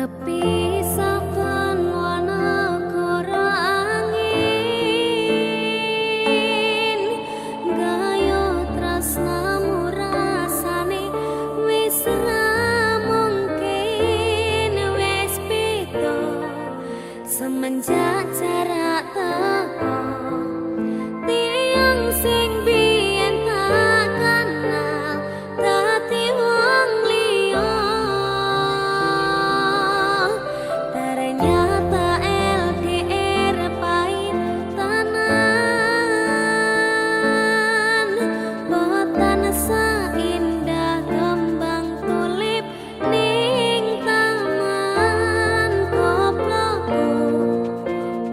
Kepisahan wanagara angin, gayo tresnamu rasane wis ra mungkin, wis beda semenjak jarak teko. Tiang sing biyen tak kenal dadi wong liya. Ternyata LDR pahit tenan, boten seindah kembang tulip ning taman. Goblokku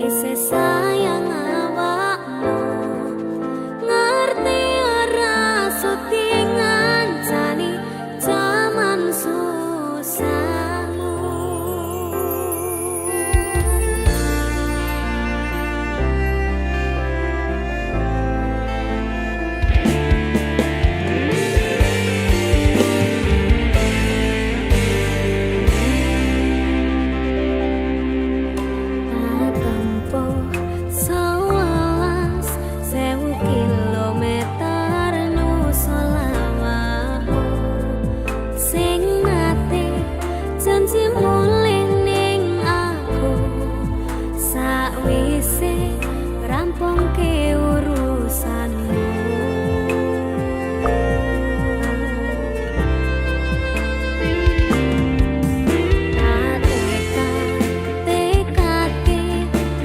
isih sayang awakmu, ngerti ora suti ngancani jaman susahmu. Tempuh 11.000 kilometer nusolawatmu, sing nate janji mulih ning aku sakwise rampungke urusanmu. Tekadke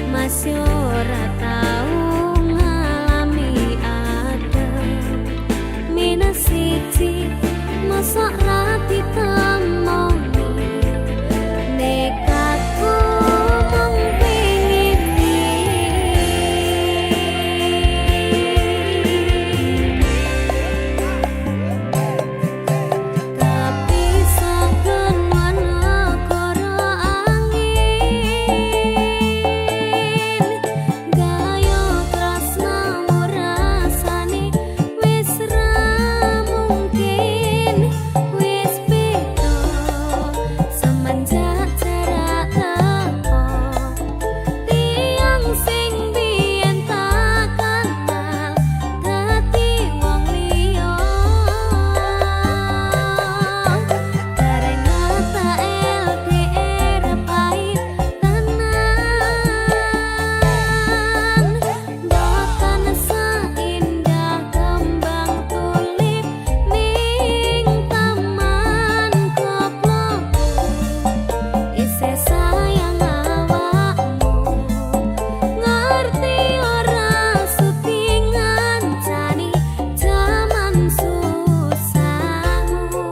masih ora tau ngalami adem, minus siji mosok ra ditemoni. Nekatku mung pengin kepisahan wanagara angin, gayo tresnamu rasane wis ra mungkin, wis beda semenjak jarak teko. Tiang sing biyen tak kenal dadi wong liya. Ternyata LDR pahit tenan, boten seindah kembang tulip ning taman. Goblokku isih sayang awakmu, ngerti ora suti ngancani jaman susahmu.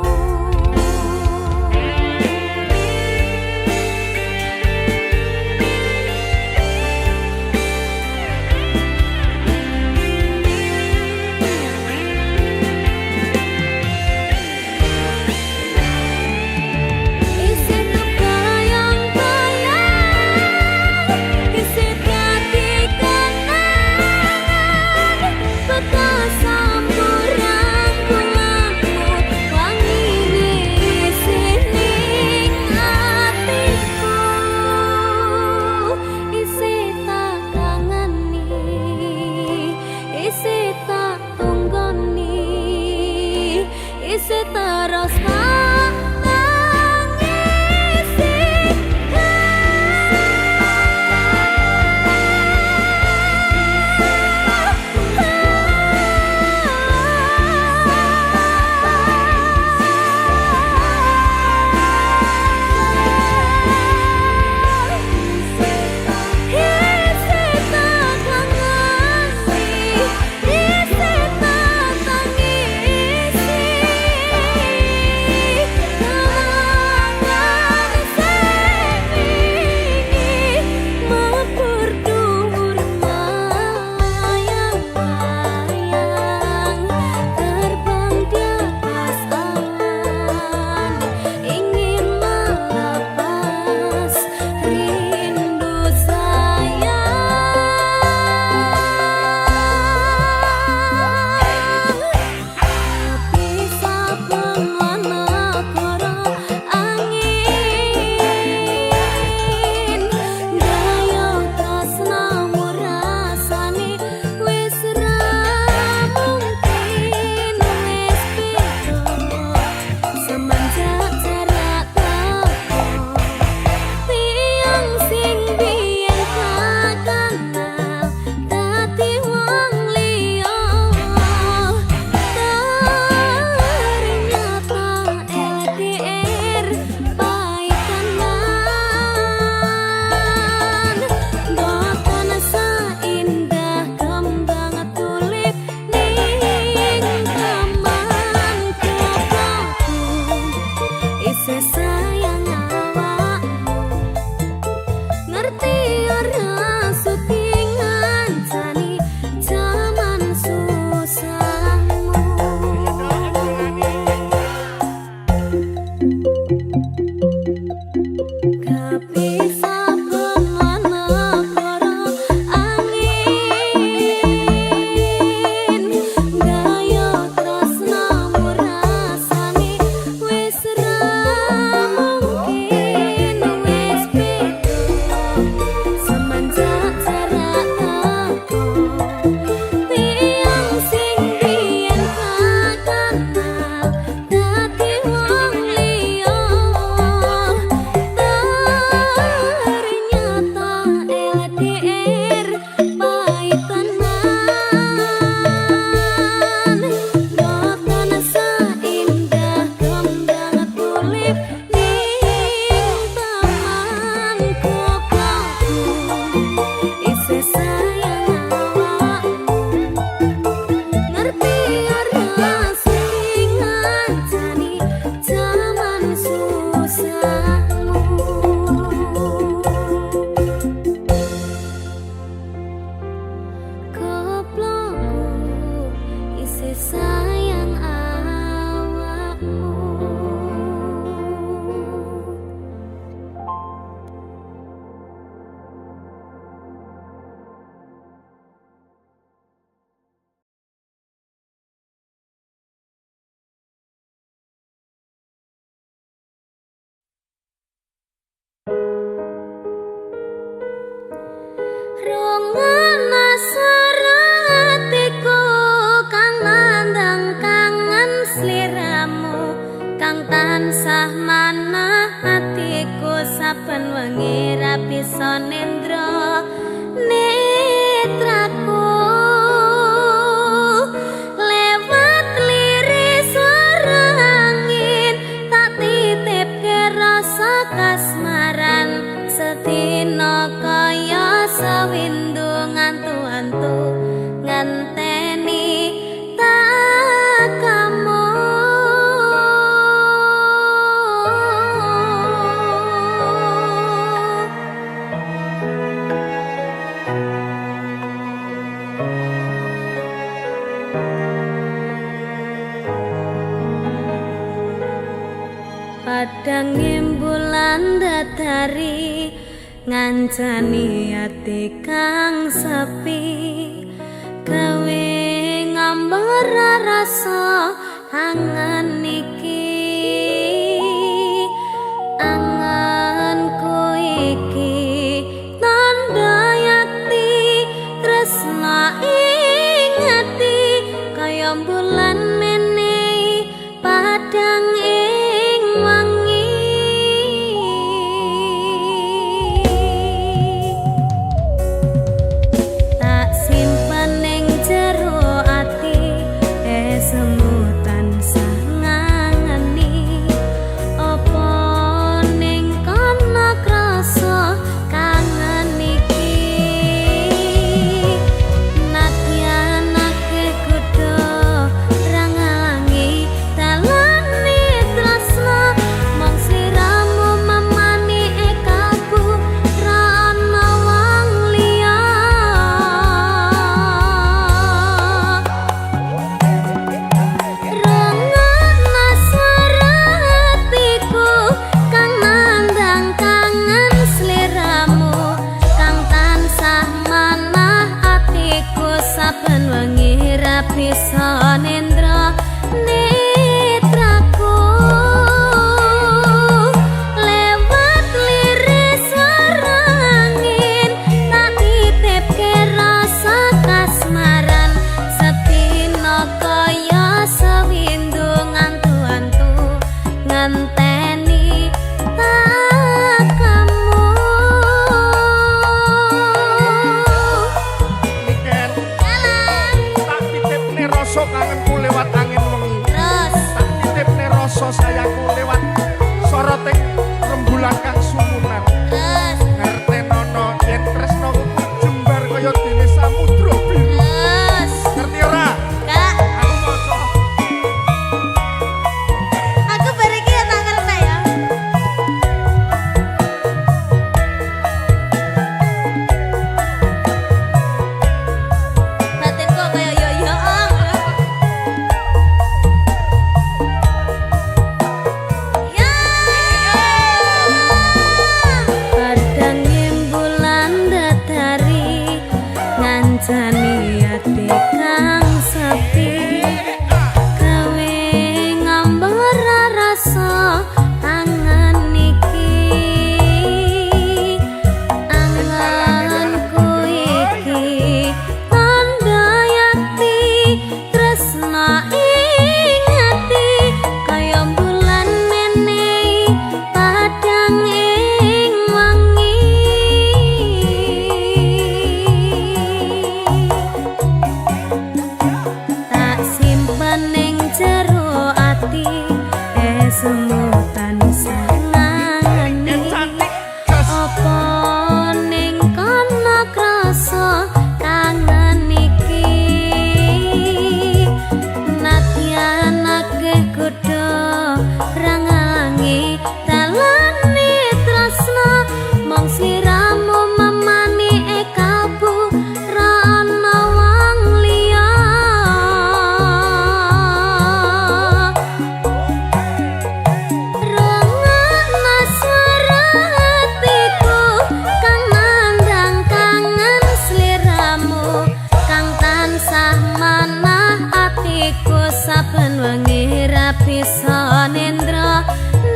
Isih kebayang-bayang, isih dadi kenangan, bekas samburan kulakmu wangine isih ning atiku. Isih tak kangeni, isih tak tunggoni, isih terus tak tangisi. Isih tak kangeni, isih tak tangisi. Rongana saratiku kang nandang kangen sliramu kang tansah manah hatiku saben wengi ra bisa nendra netraku lewat liris suara angin tak titipke rasa kasmaran sedina kaya sawindu ngantu-antu ngenteni takamu padang bulan datari ngancani ati kang sepi gawe ngambar rasa angan iki anganku iki tanda yakti tresna ing ati kaya bulan menehi padang ing wangi saben wengi ra bisa nendra netraku lewat liris suara angin tak titipke rasa kasmaran sedina kaya sawindu ngantu-antu ngenteni takamu rasa kangenku lewat angin wengi terus tak titipne rasa sayangku lewat soroting rembulan kang sumunan terus ngertenono yen tresnaku jembar kaya dene samudra biru terus ngerti ora kak aku maca aku bareng iki tak ngerti ya batinku kaya yo-yo ngancani ati kang sepi gawe ngambar rasa angan iki anganku iki tanda yakti tresna ing ati kaya bulan menehi padang ing wangi ning jero ati semutan sangani apa ning kana krasa kangen iki nadyan akeh kudu rangangi dalane tresna mong sliramu mamani kalbu ra ana wong liya saben wengi ra bisa nendra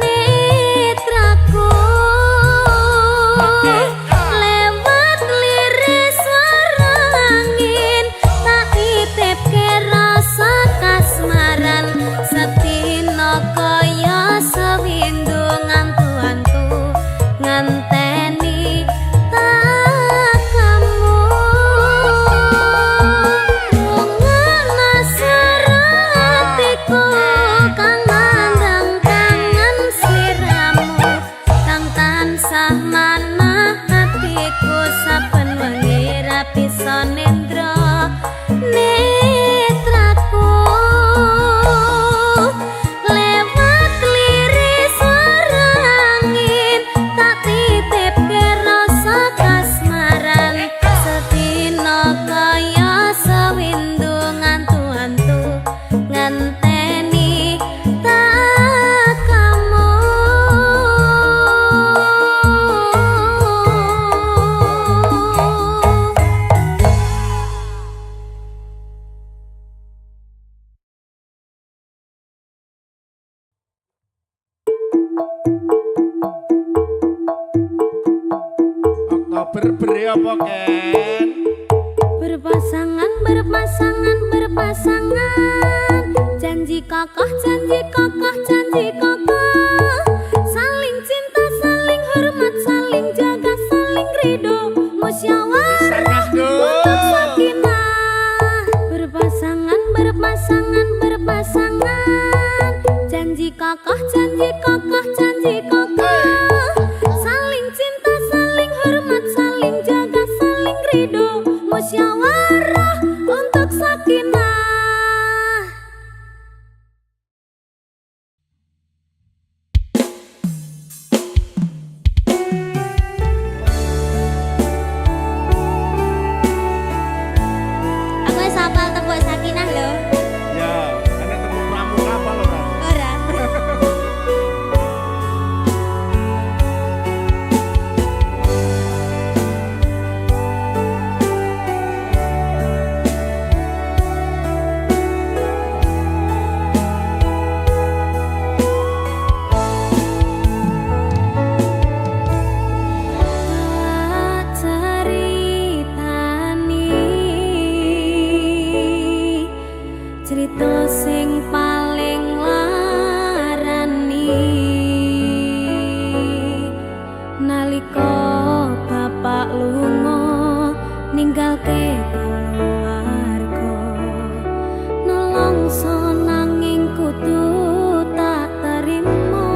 netraku berberi apa Ken? Berpasangan, berpasangan, berpasangan. Janji kakak, janji kakak, janji kakak. Saling cinta, saling hormat, saling jaga, saling ridho, musyawarah untuk sakinah. Berpasangan, berpasangan, berpasangan. Janji kakak, janji kakak, janji kakak. Saling cinta, saling hormat, saling jaga, saling ridho, musyawarah untuk sakinah. Aku wis hafal tembok sakinah lho. Ya, ana temu pramu apa lho Ran? Ora. Cerita sing paling larani nalika bapak lunga ninggalke keluarga nelongso nanging kudu tak terima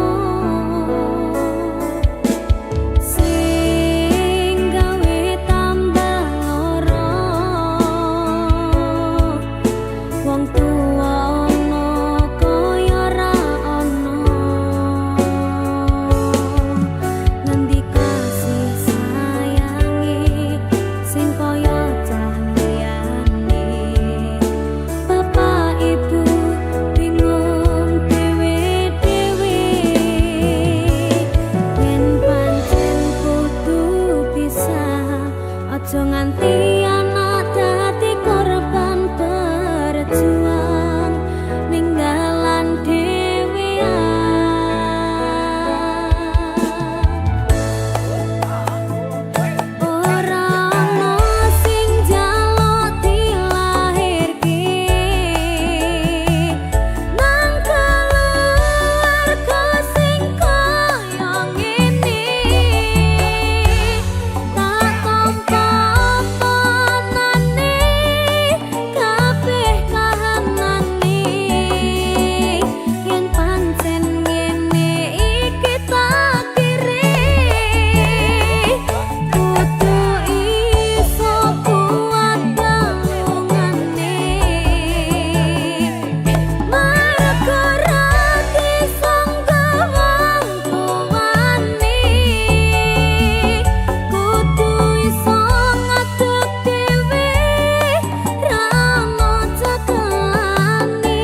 sing gawe tambah lara wong tuwa ana kaya ra ana ngendi kasih sayange sing kaya cah liyane bapak ibu bingung dhewe-dhewe yen pancen kudu pisah aja nganti anak dadi korban berjuang ninggalan ora ana sing njaluk dilahirke nang keluarga sing kaya ngene tak tampa panane kabeh kahanane yen pancen ngene iki takdire kudu iso kuat dalungane mergo ra disangga wong tuwane kudu iso ngadeg dhewe ra ono cekelane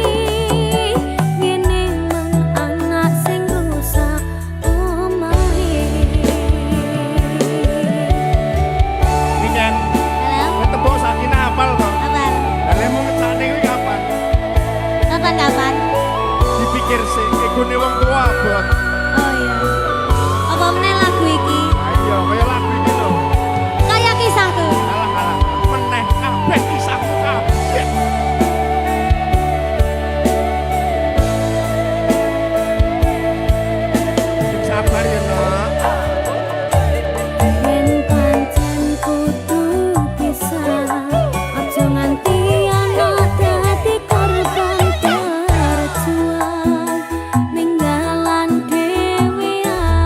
ngene men anak sing rusak omahe. Ken, Halo, tembok sakinah apal to? kabar? Lah mau ngecane kuwi kapan? Kapan-kapan? Dipikir sih, egone wong tua abot. Oh iya. Apa meneh lagu iki? Ayo, kaya lagu iki lho. Kayak kisahku. Alah-alah, meneh kabeh kisahku kabeh. Sabar ya, Nak. Yen pancen kudu pisah, aja nganti anak dadi korban berjuang ninggalan dhewean.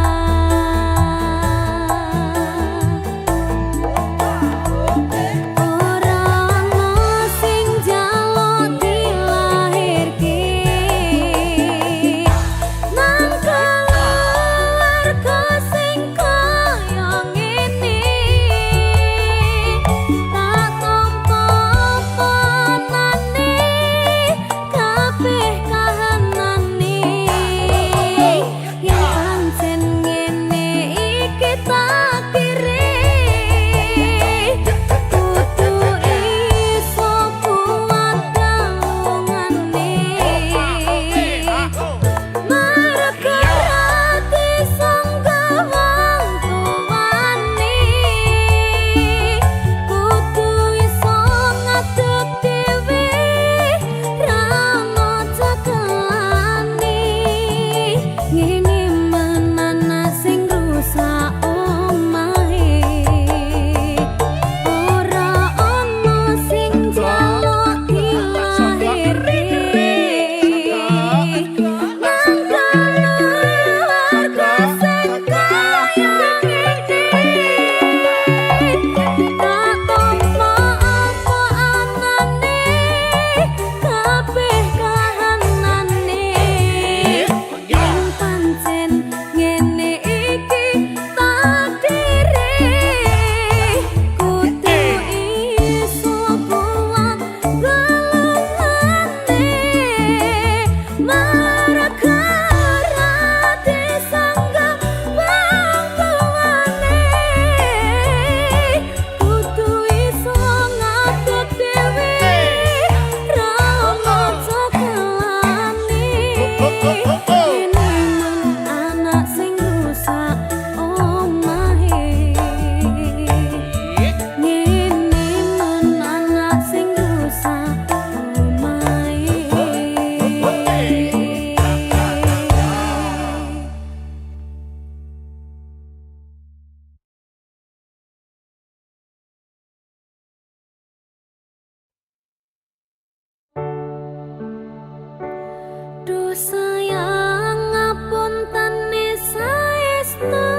Duh sayang ngapuntene saestu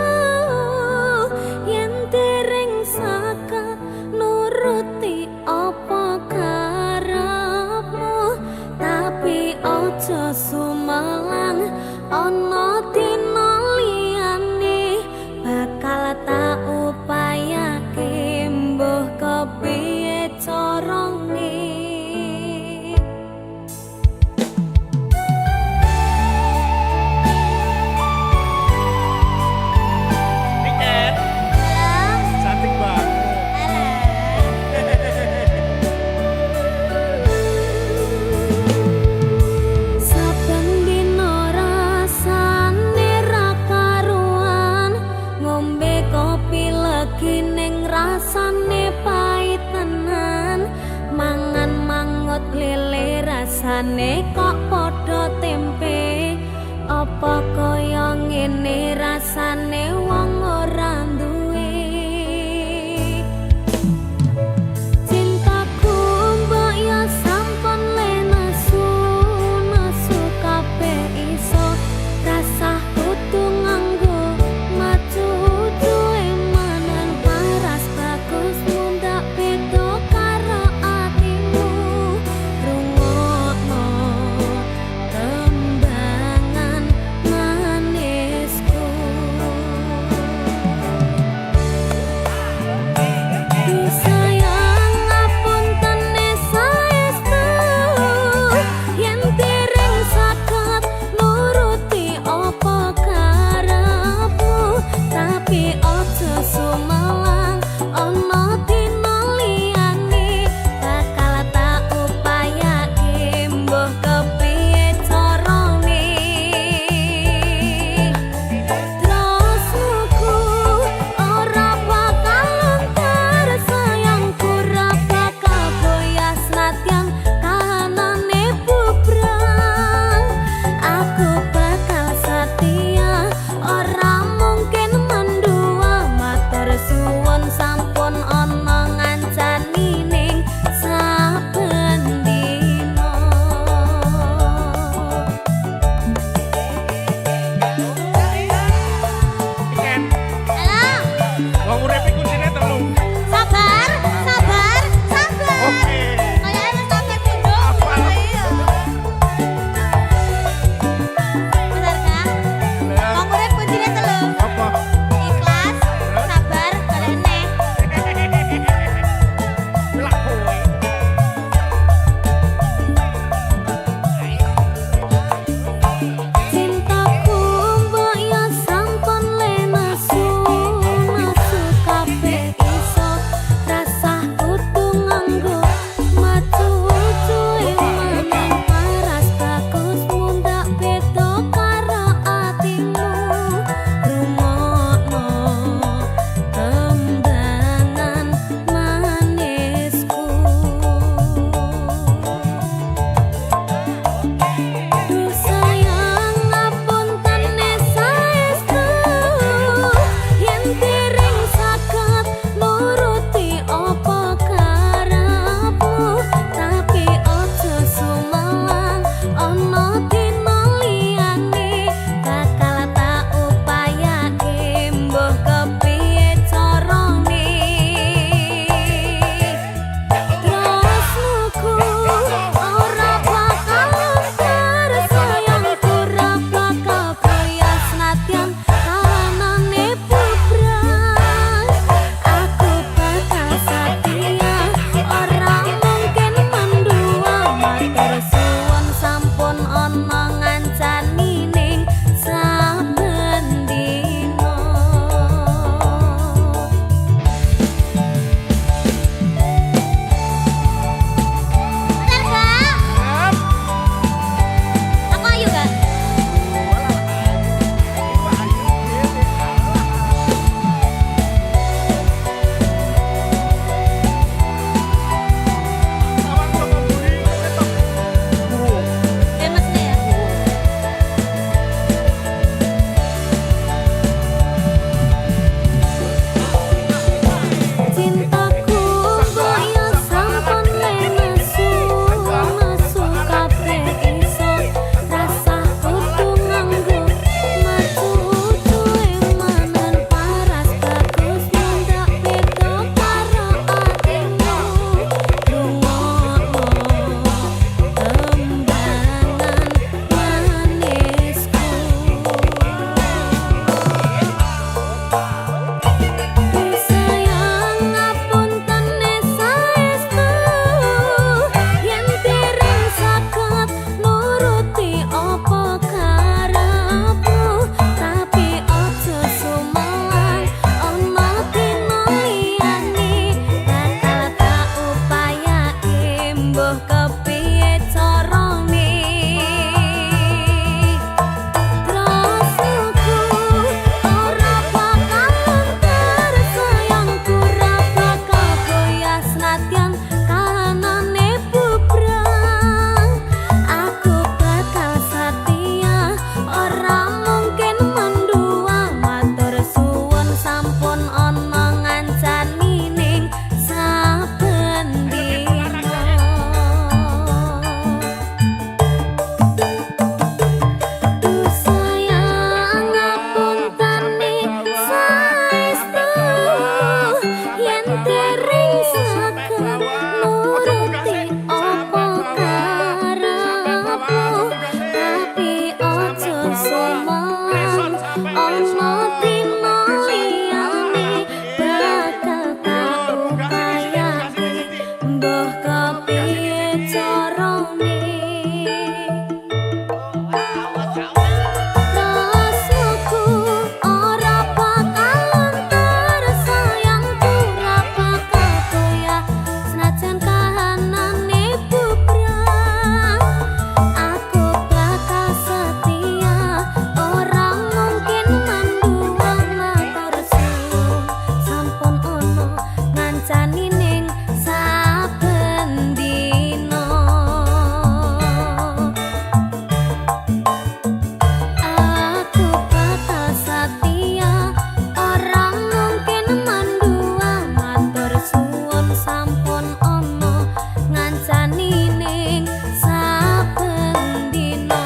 yen dereng saka nuruti apa karepmu tapi aja sumelang ana dina liyane bakal tak upayake mbuh kepiye carane. Cantik banget. Saben dina rasa sumelan ono dino liyane bakal tak upayake mbah kepiye carane rasku ora bakalan tersayang ora bakal goyah senajan kahanane bubrah aku bakal setia ora mungkin manduwang matur suwun sampun ono ngancani ning saben dina aku bakal setia ora mungkin manduwang matur suwun sampun ono ngancani ning saben dina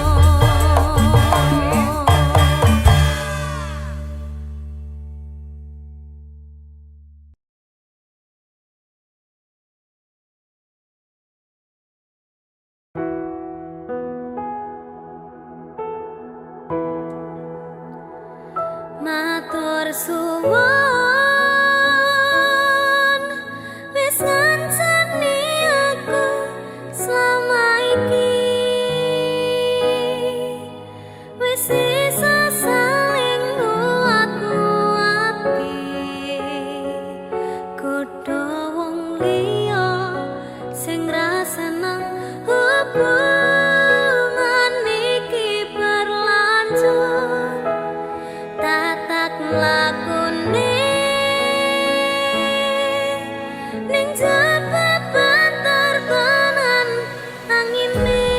matur suwun wis ngancani aku selama iki wis isa saling nguat-nguatke kudu wong liya sing rasana hubungan iki berlanjut tatak lakune ning jebak banter tenan angine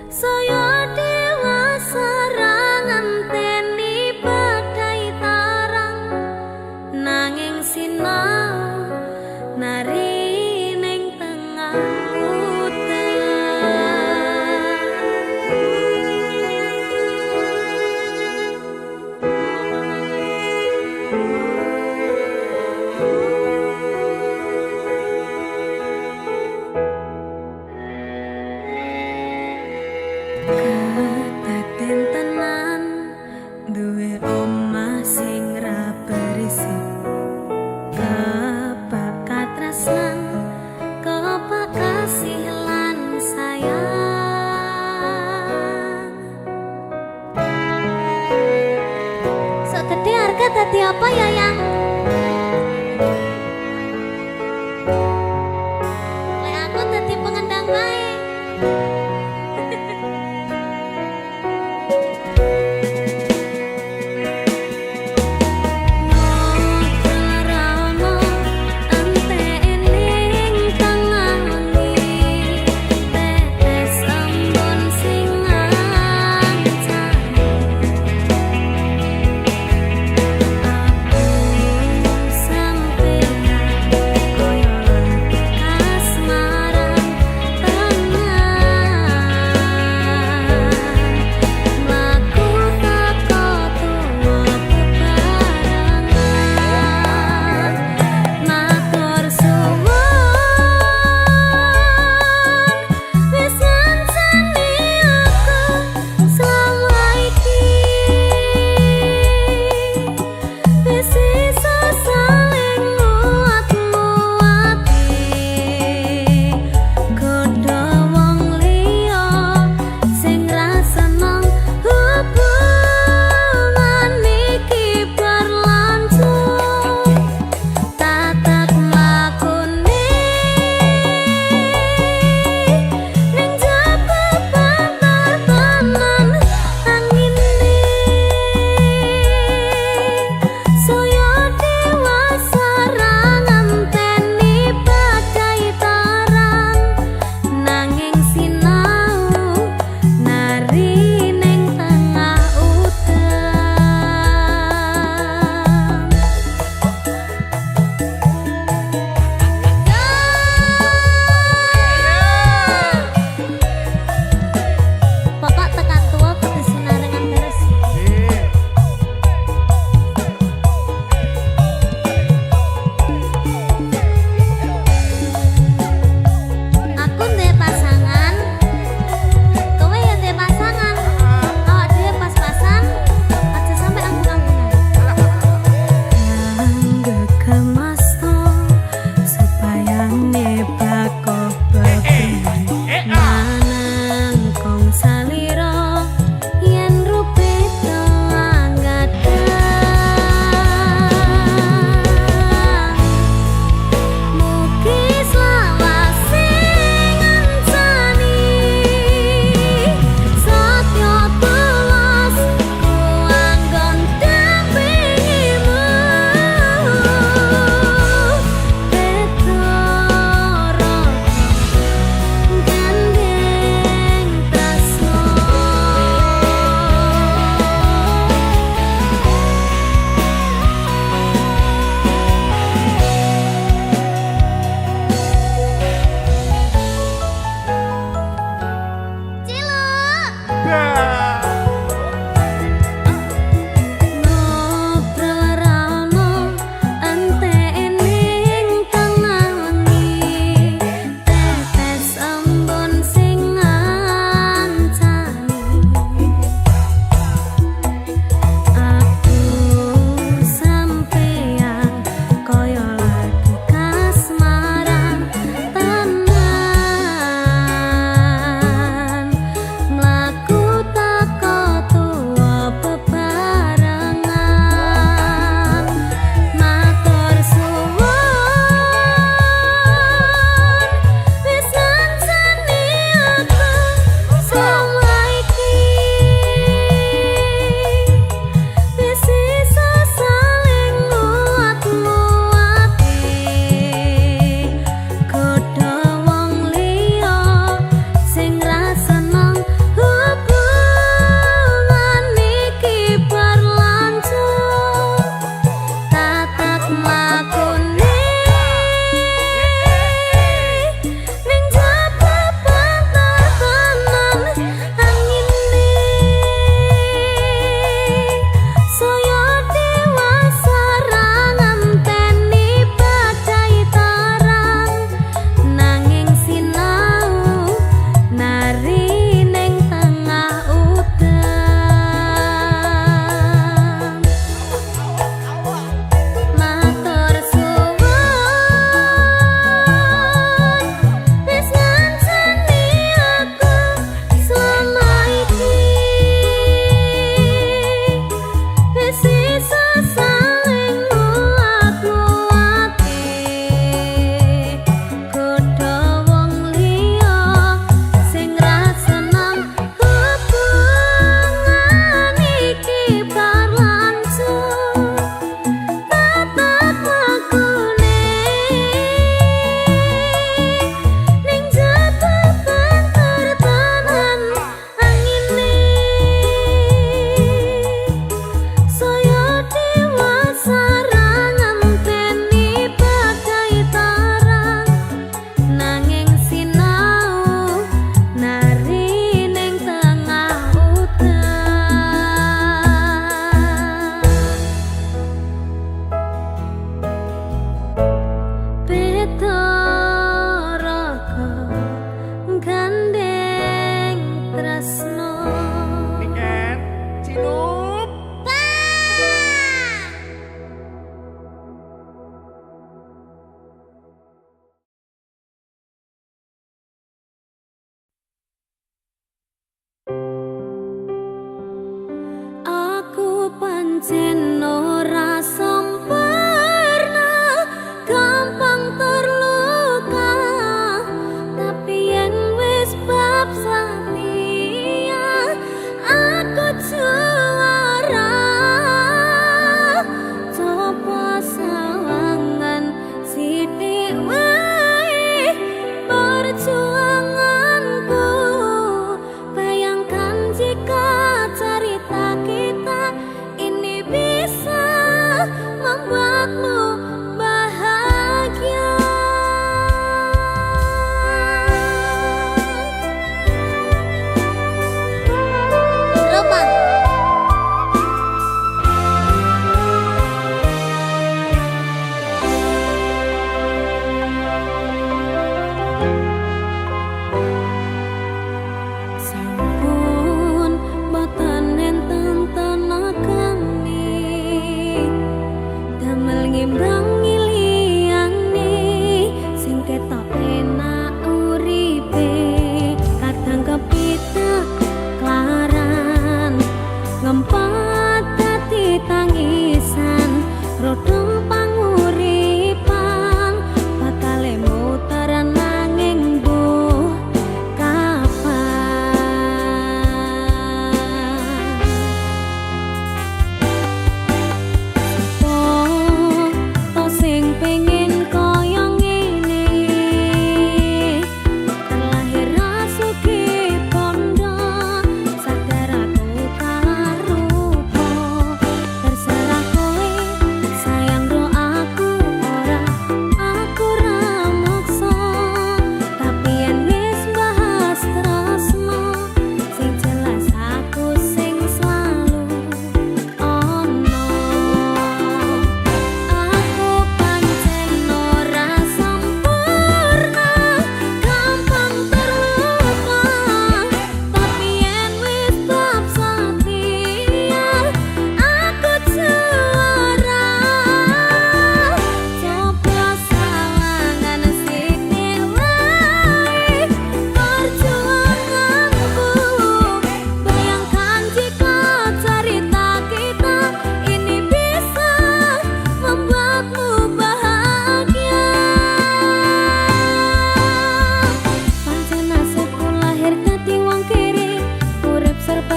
saya dewasa ra ngenteni badai tarang nanging sinau nari ning tengah kadaden tenan duwe omah sing ra berisik kebakat tresnan kebakat kasih lan sayang sok gede harga tadi apa ya yang lek aku tadi pengendang wae aku Mlaku ta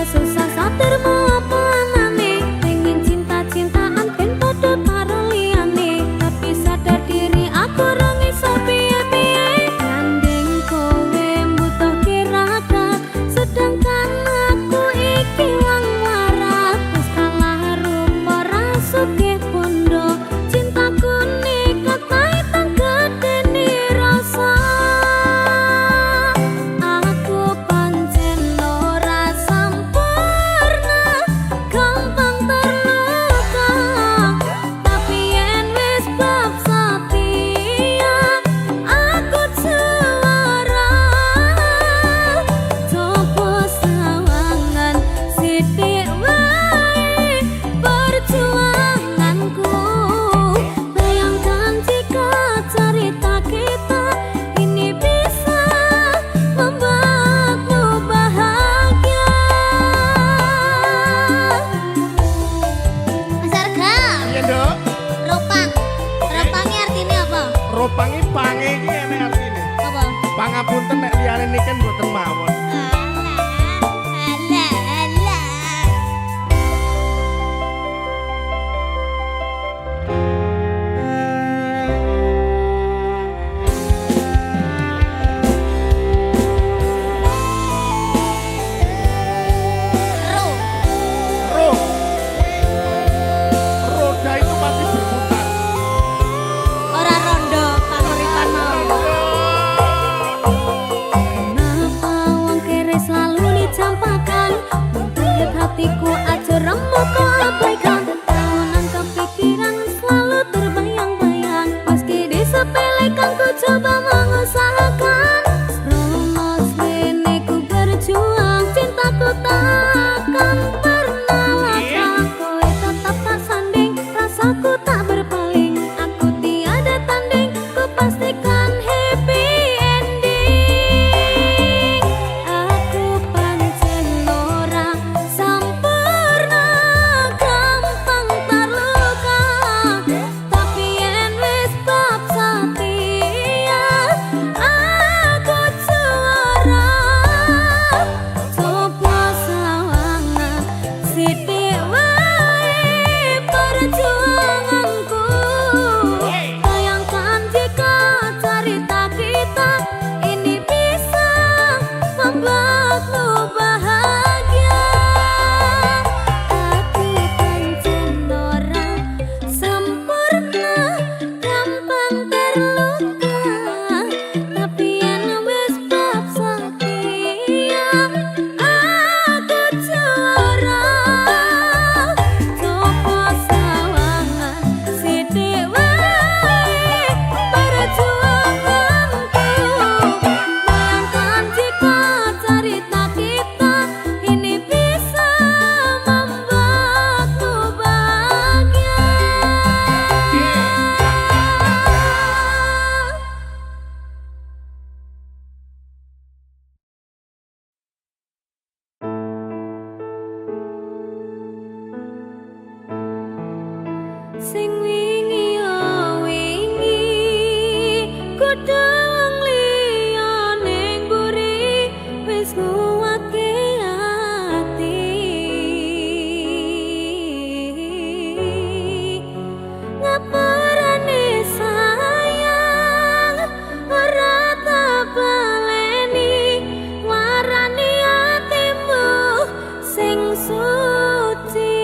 susah satirmu apa anane pengen cinta-cintaan ben podo karo liyane tapi sadar diri aku ora iso piye-piye gandeng kowe butuh kiraka sedangkan aku iki wong waras wis kalah rupa rasuke pondo cintaku nikat kaitan gedene rasa aku pancen ora sampurna gampang terluka tapi yen wis bab setia aku juara coba sawangan sithik wae perjuanganku bayangkan jika cerita kita ini bisa membuatmu bahagia. Mas Arga, Iya, Nduk. ropang. Ropangnya artinya apa? Ropangi pange iki enek artine. Apa? Pangapunten nek liyane niken mboten mawon. Alah, alah. Ro, Roh. Roda itu pasti berputar. ora rondo panguripan mau. Kenapa wong kere selalu dicampakan membuat hatiku aja remuk kau abaikan tahunan kepikiran selalu terbayang-bayang meski disepelekan ku coba mengusahakan Romos rene ku berjuang cintaku takkan pernah latah kowe tetap tak sanding rasaku tak berpaling aku tiada tanding ku pastikan happy ending aku pancen ora sampurna gampang terluka tapi yen wis bab setia aku juara coba sawangan sithik wae perjuanganku bayangkan jika cerita kita ini bisa membuatmu bahagia aku pancen ora sempurna gampang terluka tapi yen wis bab setia aku juara coba sawangan sithik wae perjuanganku bayangkan jika cerita kita ini bisa membuatmu bahagia. Sing wingi yo wingi kudu wong liyane mburi wis nguwatke ati ngapurane sayang ora tak baleni warani atimu sing suci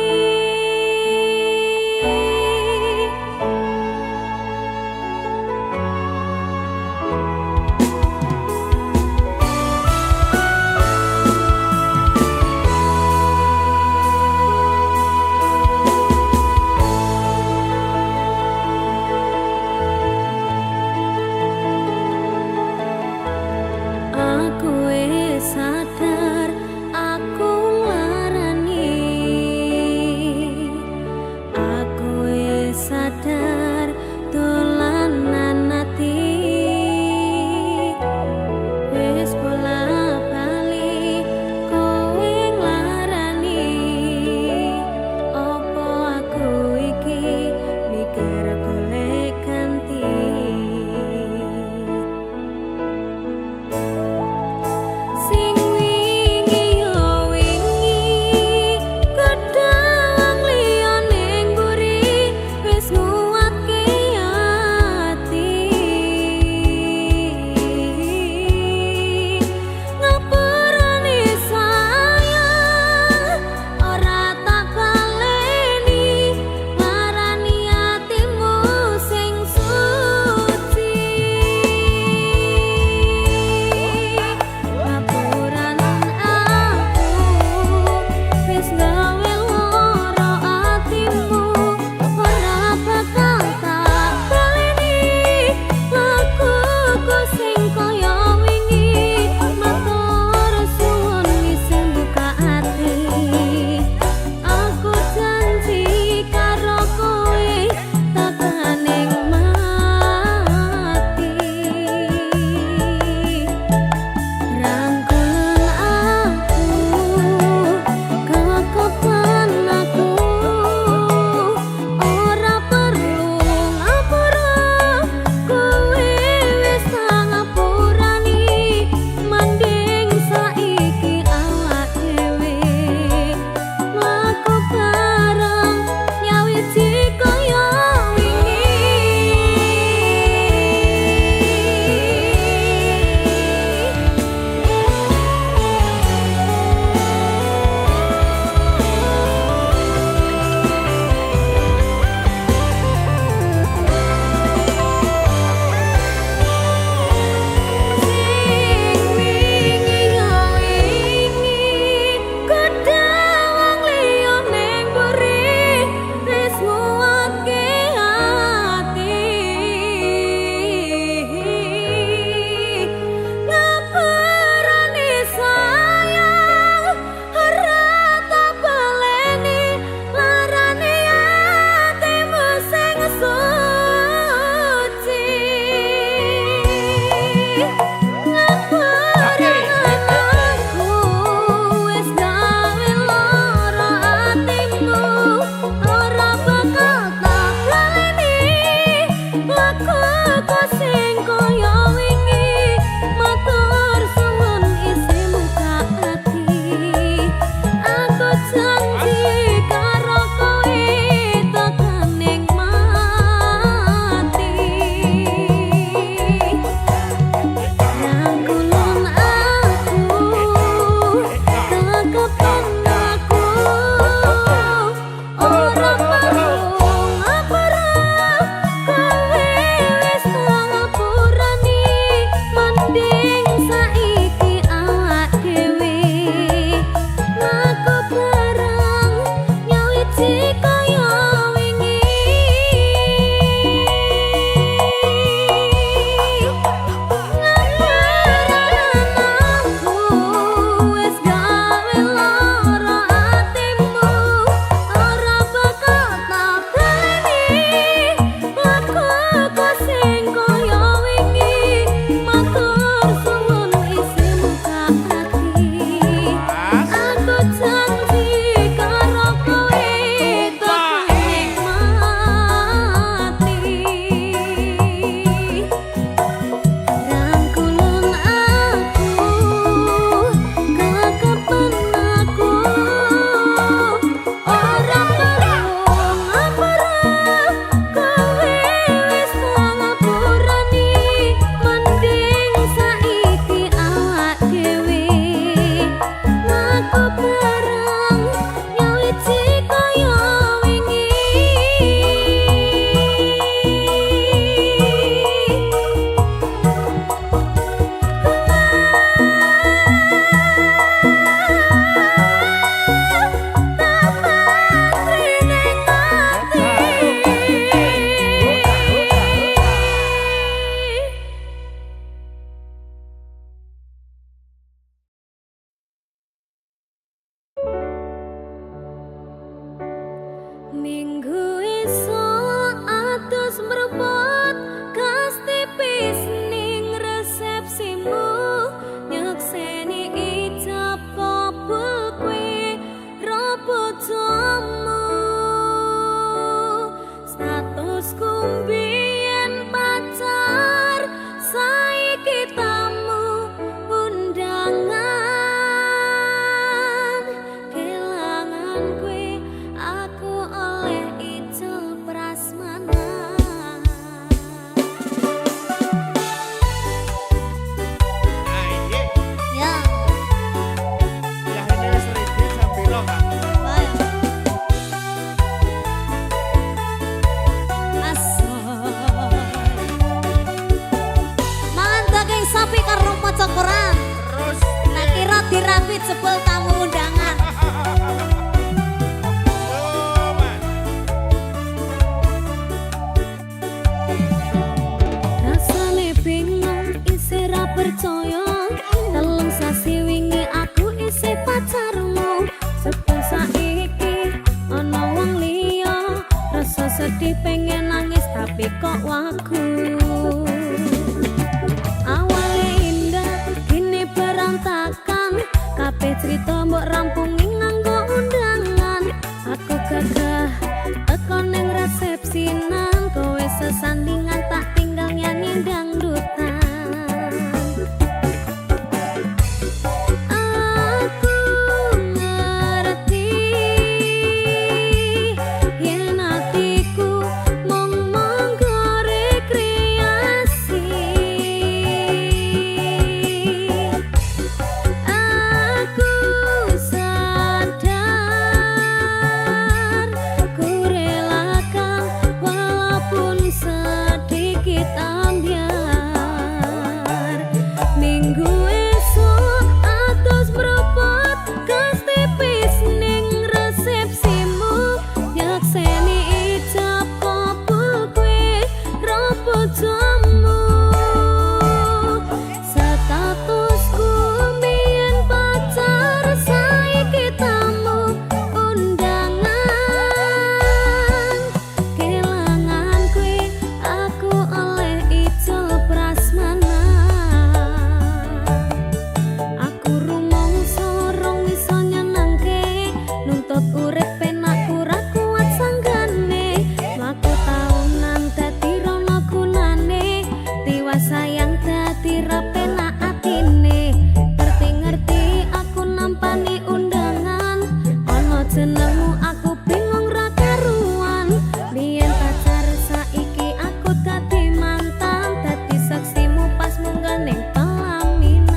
jebol tamu undangan. Rasane bingung isih ra percaya, telung sasi wingi aku isih pacarmu. Sebab saiki ana wong liya, rasa sedih pengen nangis tapi kok wagu. Kabeh cerita mbok rampungi nganggo undangan. Aku gagah teko ning resepsinan, kowe sesandingan tak tinggal nyanyi dangdutan. Aku ngerti yen atiku mung monggo rekreasi. Sayang dadi rapena atine, ngerti-ngerti aku nampani undangan. Ana jenengmu aku bingung ra karuan, biyen pacar saiki aku dadi mantan, dadi saksimu pas munggah ning pelaminan.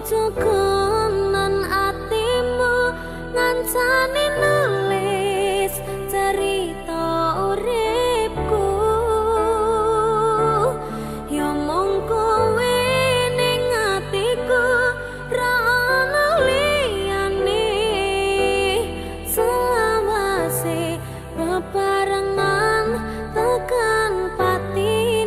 jogonan atimu ngancani nulis cerita uripku ya mung kowe ning atiku ra ono liyane selawase bebarengan tekan patine.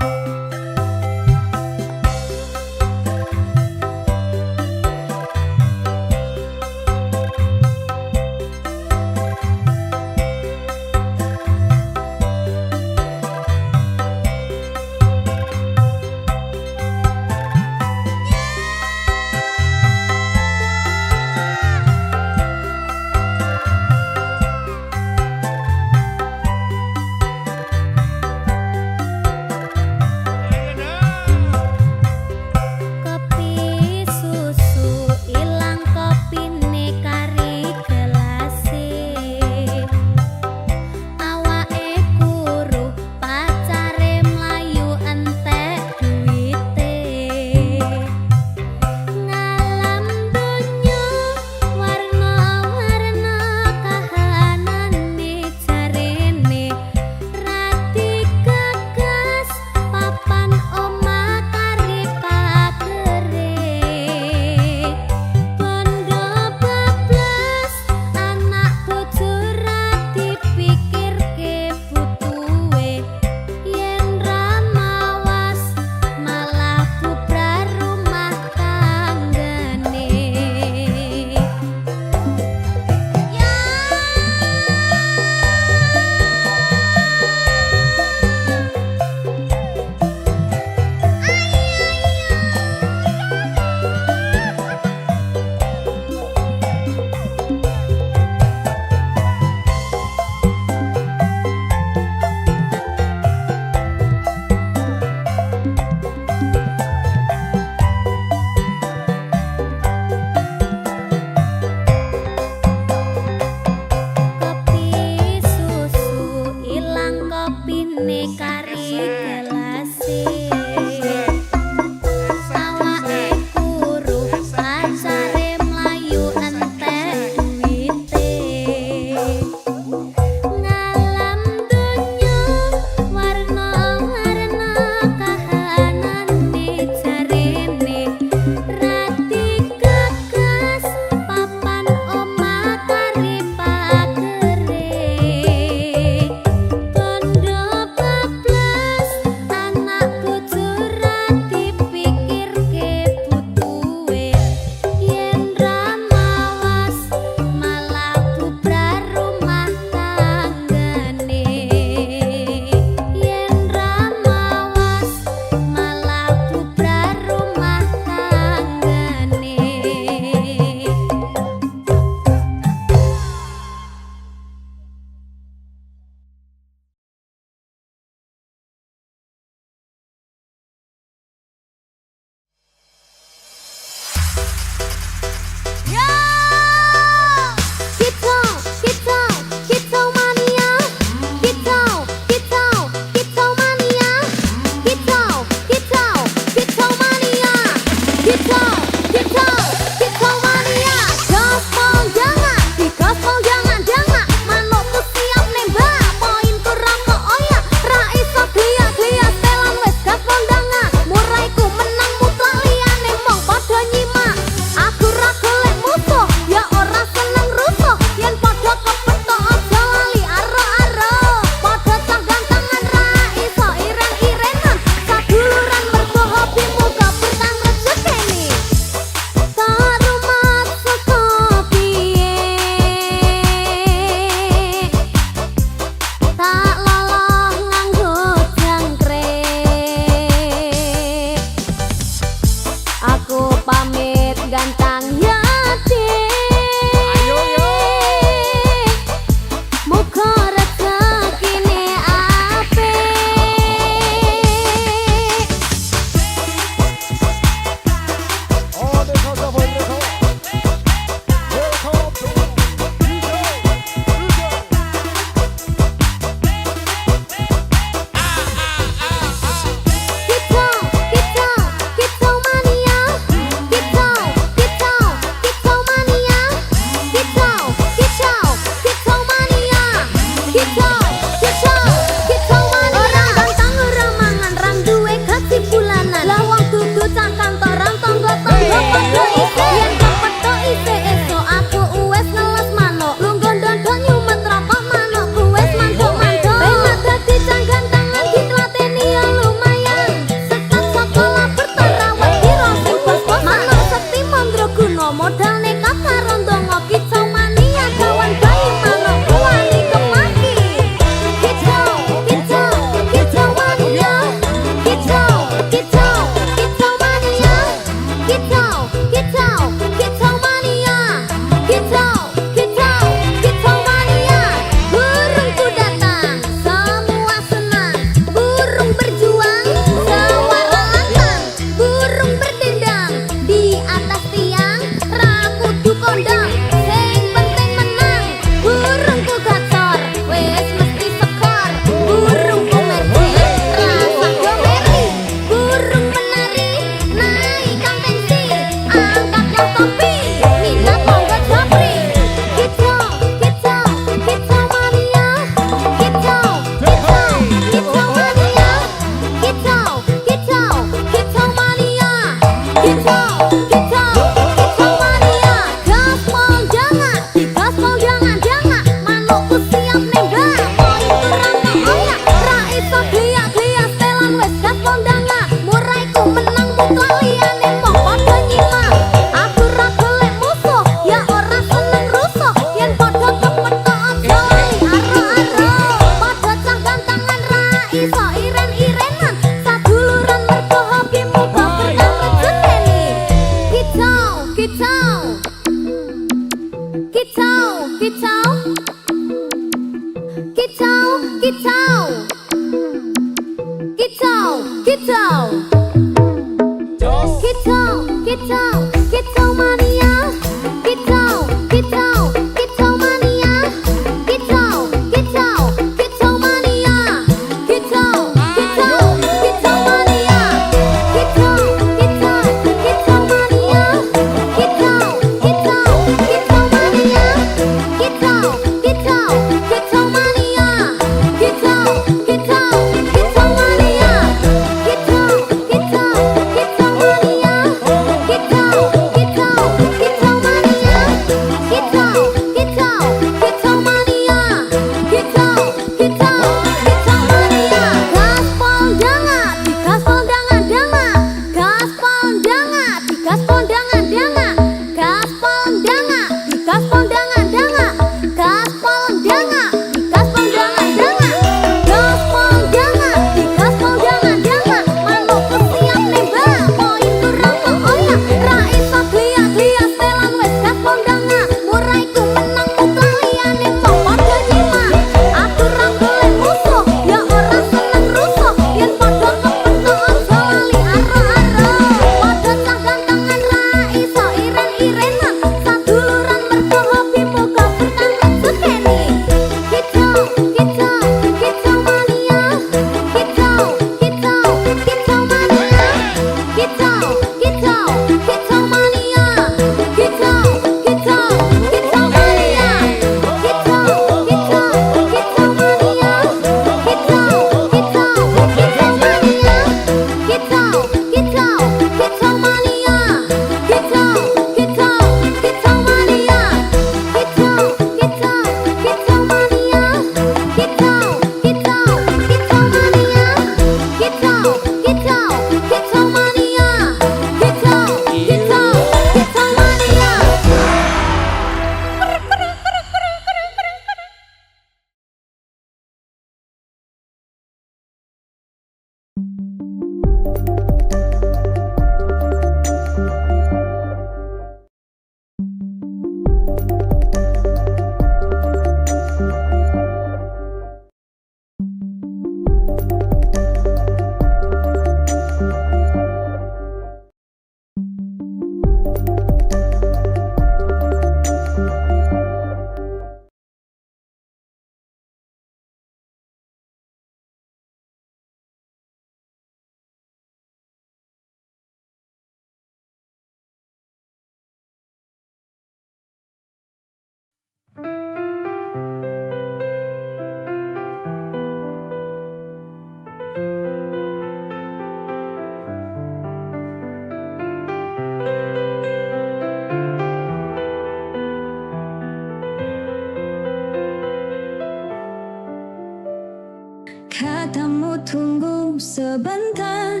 Katamu tunggu sebentar,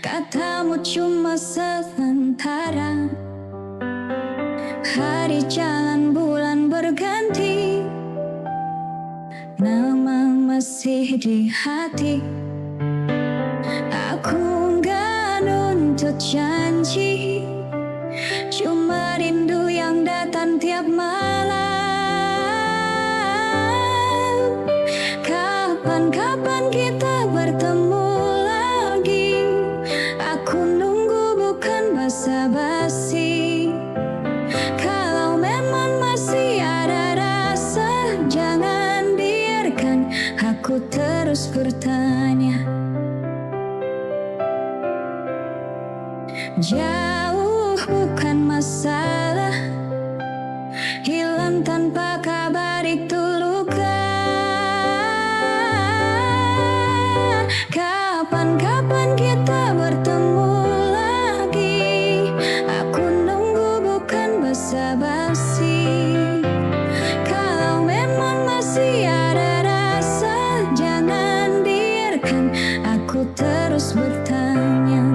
katamu cuma sementara. Hari jalan bulan berganti, nama masih di hati. Aku nggak nuntut janji, cuma rindu yang datang tiap malam. Kapan kita bertemu lagi? Aku nunggu bukan basa-basi. Kalau memang masih ada rasa, jangan biarkan aku terus bertanya. Jauh bukan masalah, hilang tanpa kabar itu luka. Kapan kita bertemu lagi? Aku nunggu bukan basa-basi. Kalau memang masih ada rasa, jangan biarkan aku terus bertanya.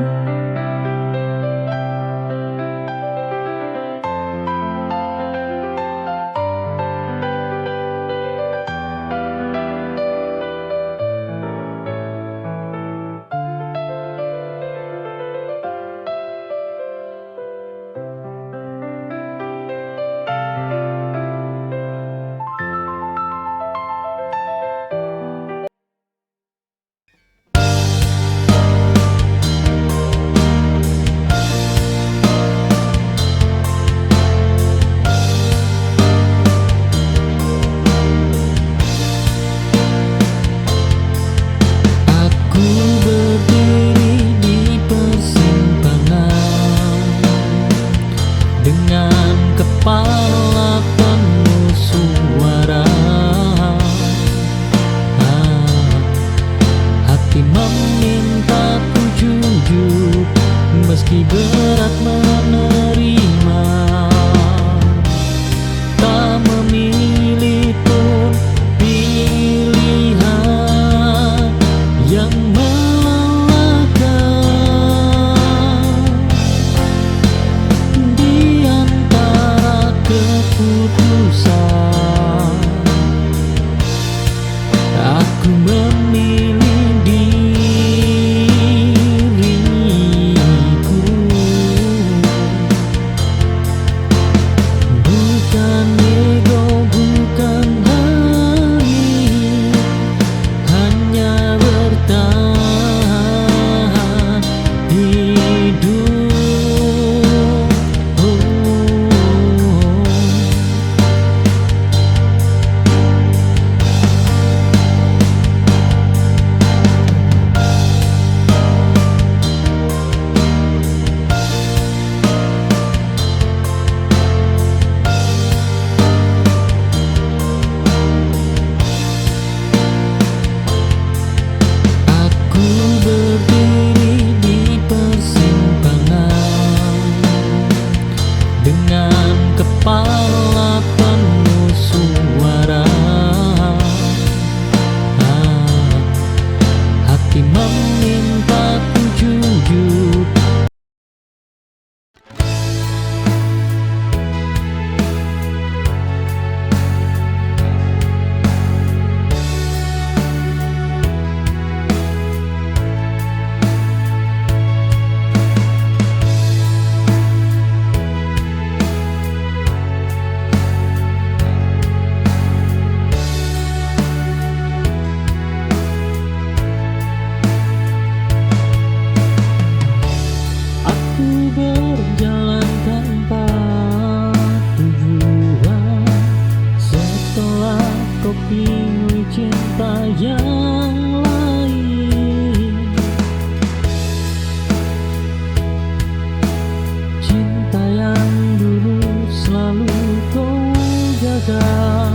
cinta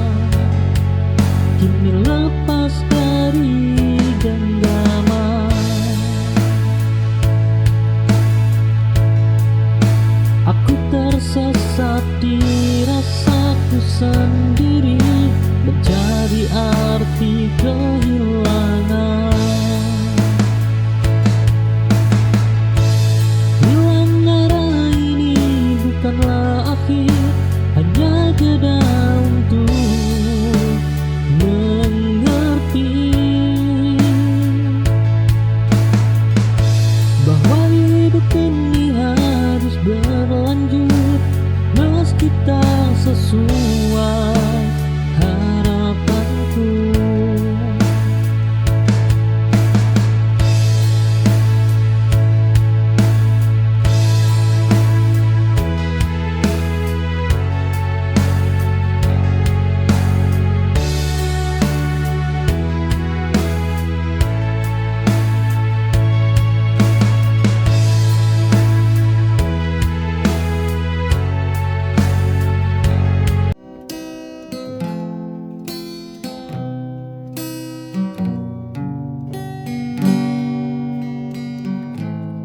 kini lepas dari genggaman. Aku tersesat di rasaku sendiri, mencari arti kehilangan. Hilang arah ini bukanlah akhir, hanya jeda untuk mengerti bahwa hidup ini harus berlanjut meski tak sesuai harapanku.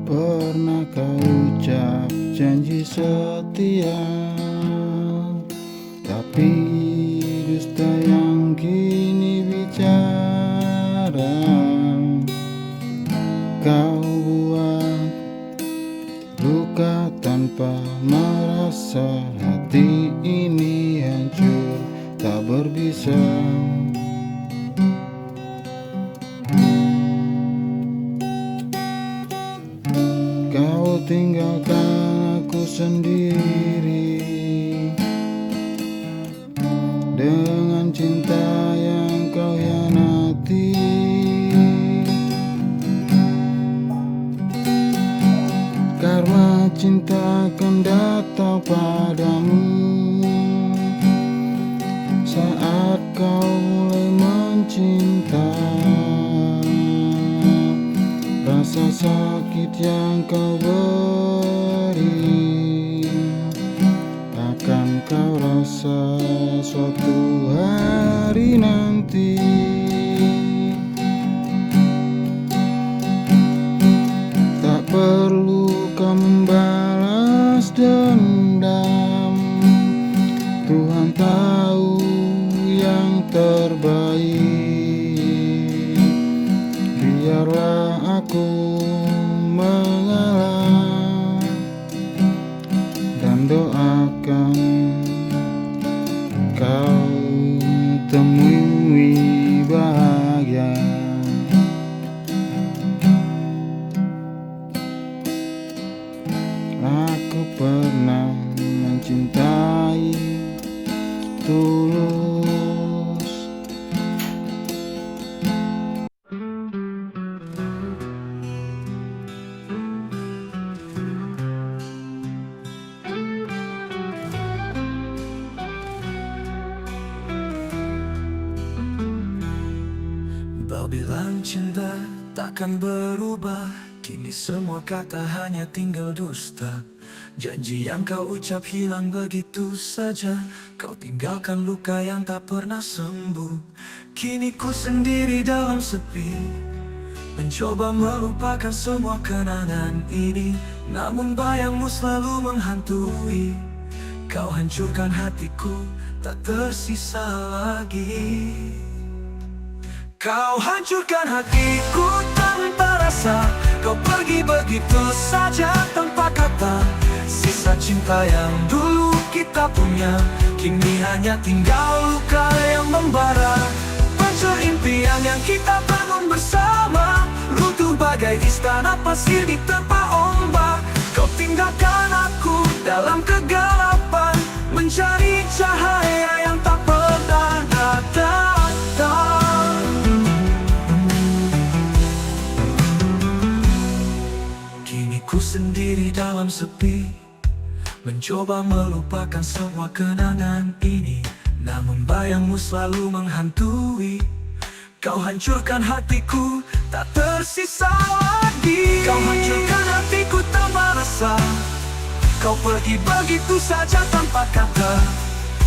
Pernah kau ucap janji setia, tapi dusta yang kini bicara. Kau buat luka tanpa merasa, hati ini hancur tak berbisa. Kau tinggalkan aku sendiri dengan cinta yang kau hianati. Karena cinta akan datang padamu saat kau mulai mencinta. Rasa sakit yang kau beri akan kau rasa suatu hari nanti. Tak perlu kau membalas dendam, Tuhan tahu yang terbaik. Biarlah aku mengalah dan doakan kau temui bahagia. Aku pernah mencintai tulus. Kau bilang cinta takkan berubah, kini semua kata hanya tinggal dusta. Janji yang kau ucap hilang begitu saja, kau tinggalkan luka yang tak pernah sembuh. Kini ku sendiri dalam sepi, mencoba melupakan semua kenangan ini, namun bayangmu selalu menghantui. Kau hancurkan hatiku, tak tersisa lagi. Kau hancurkan hatiku tanpa rasa, kau pergi begitu saja tanpa kata. Sisa cinta yang dulu kita punya, kini hanya tinggal luka yang membara. Pancur impian yang kita bangun bersama, runtuh bagai istana pasir diterpa ombak. Kau tinggalkan aku dalam kegelapan, mencari cahaya yang tak pernah datang. Ku sendiri dalam sepi, mencoba melupakan semua kenangan ini, namun bayangmu selalu menghantui. Kau hancurkan hatiku, tak tersisa lagi. Kau hancurkan hatiku tanpa rasa, kau pergi begitu saja tanpa kata.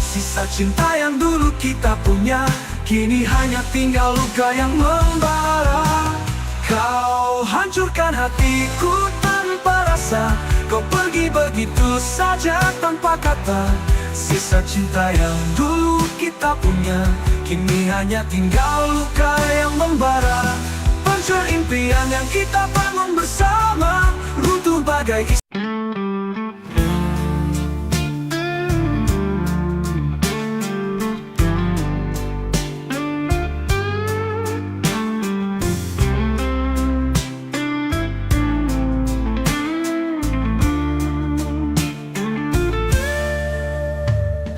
Sisa cinta yang dulu kita punya, kini hanya tinggal luka yang membara. Kau hancurkan hatiku tanpa rasa, kau pergi begitu saja tanpa kata. Sisa cinta yang dulu kita punya, kini hanya tinggal luka yang membara. Hancur impian yang kita bangun bersama, runtuh bagai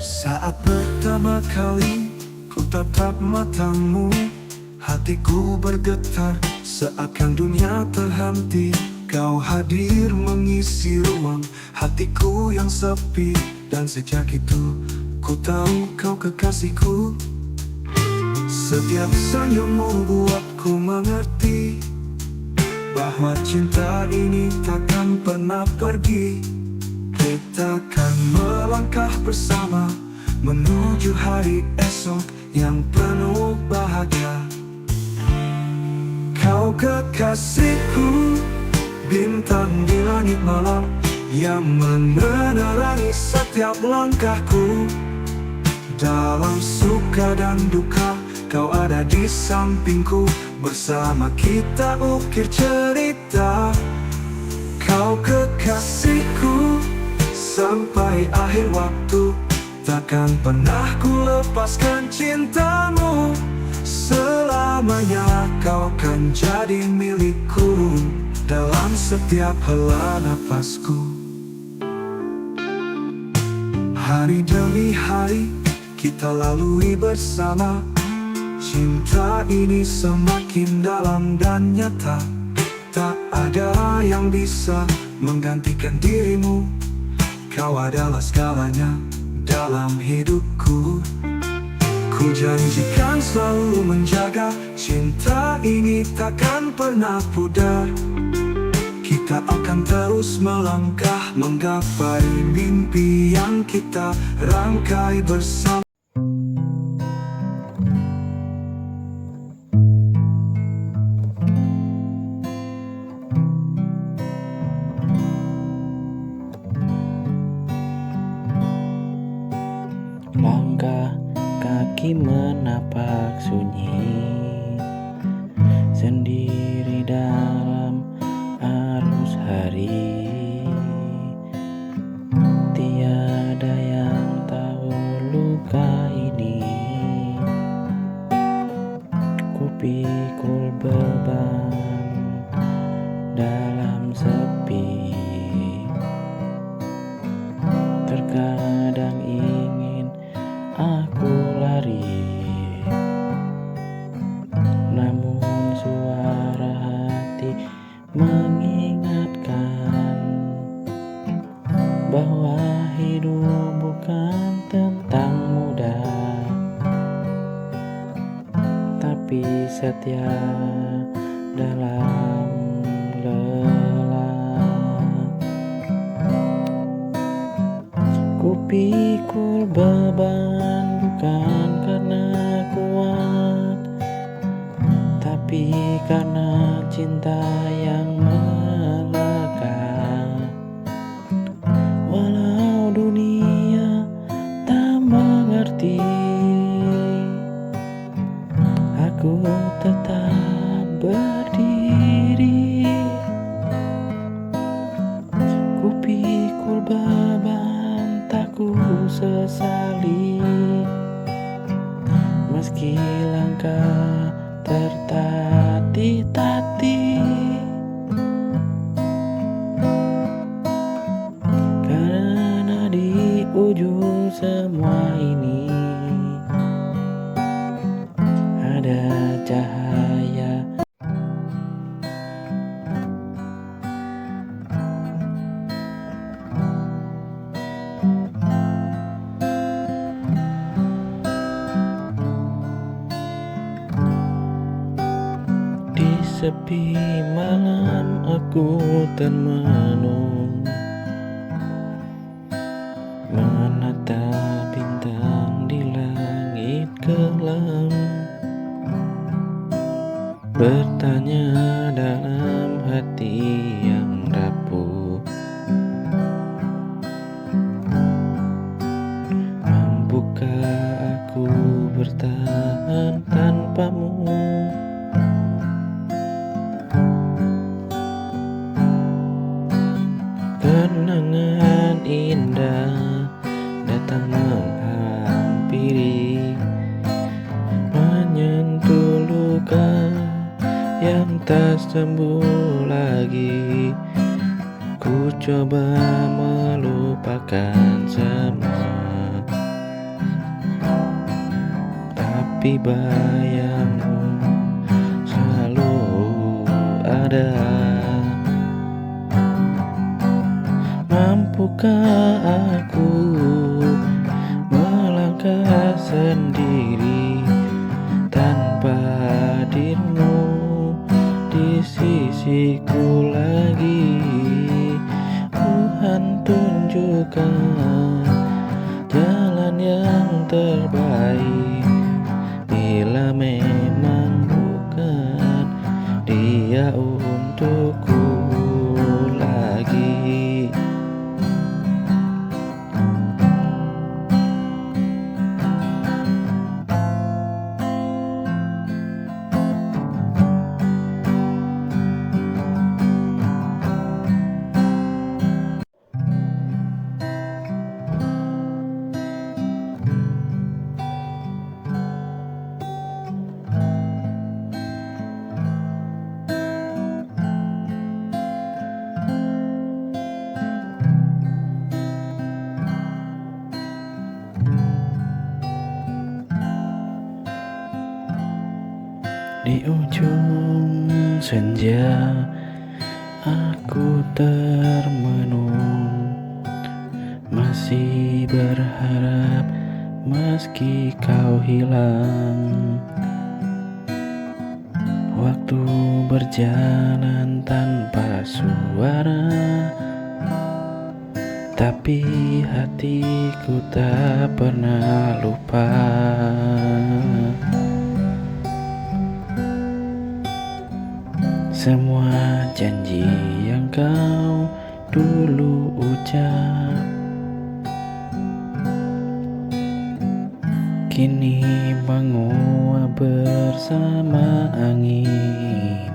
saat pertama kali ku tatap matamu, hatiku bergetar seakan dunia terhenti. Kau hadir mengisi ruang hatiku yang sepi, dan sejak itu ku tahu kau kekasihku. Setiap senyummu buatku mengerti bahwa cinta ini takkan pernah pergi. Kita akan melangkah bersama menuju hari esok yang penuh bahagia. Kau kekasihku, bintang di langit malam yang menerangi setiap langkahku. Dalam suka dan duka, kau ada di sampingku, bersama kita ukir cerita. Kau kekasihku, sampai akhir waktu, takkan pernah ku lepaskan cintamu. Selamanya kau kan jadi milikku, dalam setiap hela nafasku. Hari demi hari kita lalui bersama, cinta ini semakin dalam dan nyata. Tak ada yang bisa menggantikan dirimu, kau adalah segalanya dalam hidupku. Ku janjikan selalu menjaga cinta ini takkan pernah pudar. Kita akan terus melangkah menggapai mimpi yang kita rangkai bersama. Langkah kaki menapak sunyi, sendiri dalam arus hari. Tiada yang tahu luka ini, ku pikul beban dalam sepi. Terkadang ingin aku lari, namun suara hati mengingatkan bahwa hidup bukan tentang mudah, tapi setia dalam lelah. Ku pikul beban bukan karena kuat, tapi karena cinta yang melekat. Walau dunia tak mengerti, aku tetap berdiri. Ku pikul beban tak ku sesali, meski langkah tertatih-tatih. Karena di ujung semua ini ada cahaya. Di sepi malam aku termenung, menatap bintang kelam, bertanya dalam hati yang rapuh, mampukah aku bertahan tanpamu? Kenangan indah datang menghampiri, menyentuh luka yang tak sembuh lagi. Ku coba melupakan semua, tapi bayangmu selalu ada. Mampukah aku melangkah sendiri tanpa dirimu di sisiku lagi? Tuhan tunjukkan jalan yang terbaik, bila memang bukan dia untukku lagi. Di ujung senja aku termenung, masih berharap meski kau hilang. Waktu berjalan tanpa suara, tapi hatiku tak pernah lupa. Semua janji yang kau dulu ucap, kini menguap bersama angin.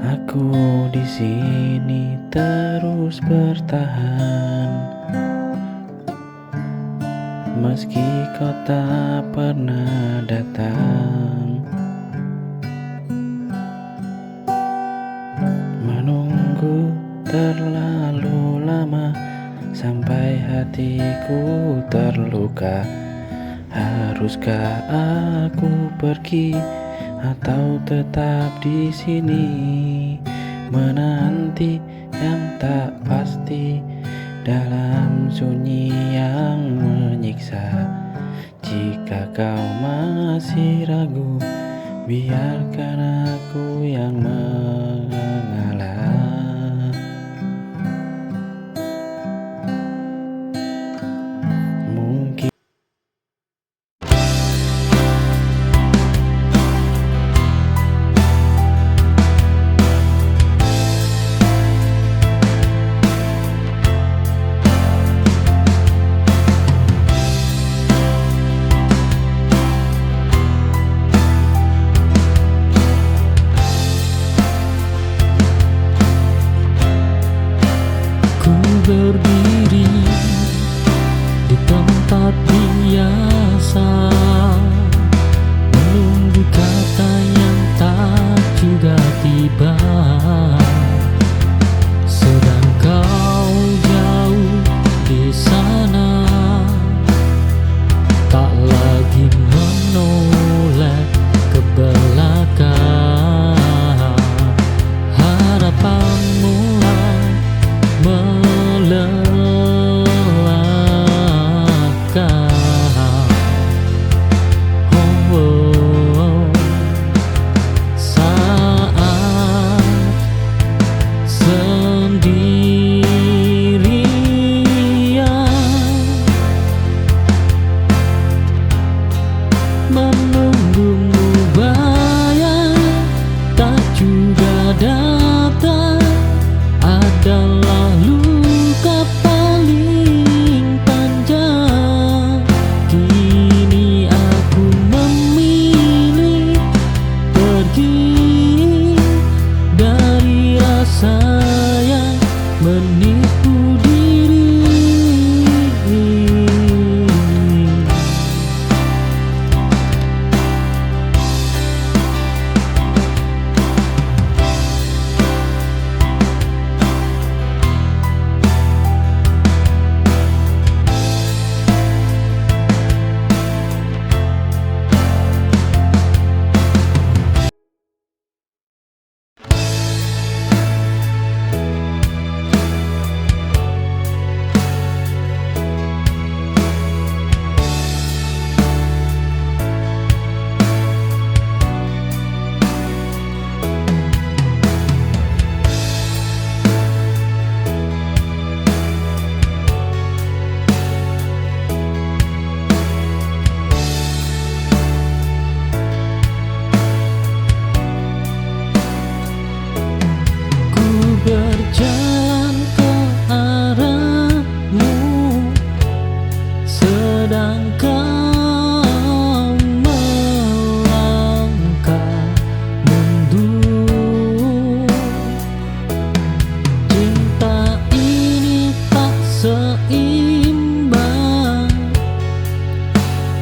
Aku di sini terus bertahan, meski kau tak pernah datang. Menunggu terlalu lama sampai hatiku terluka. Haruskah aku pergi atau tetap di sini menanti yang tak pasti dalam sunyi yang menyiksa? Jika kau masih ragu, biarkan aku yang mengalah. Mungkin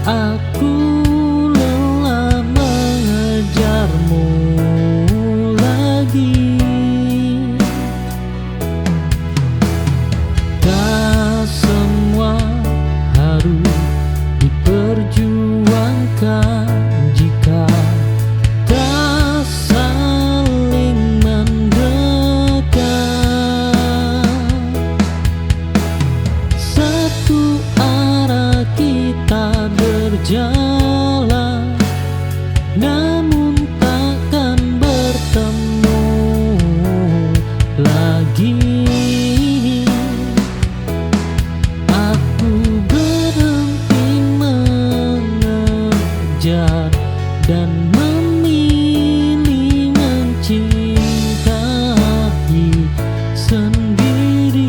Aku lelah mengejarmu lagi. Tak semua harus diperjuangkan jika tak saling mendekat. Satu arah kita berjalan, namun takkan bertemu lagi. Aku berhenti mengejar dan memilih mencintai sendiri.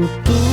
putus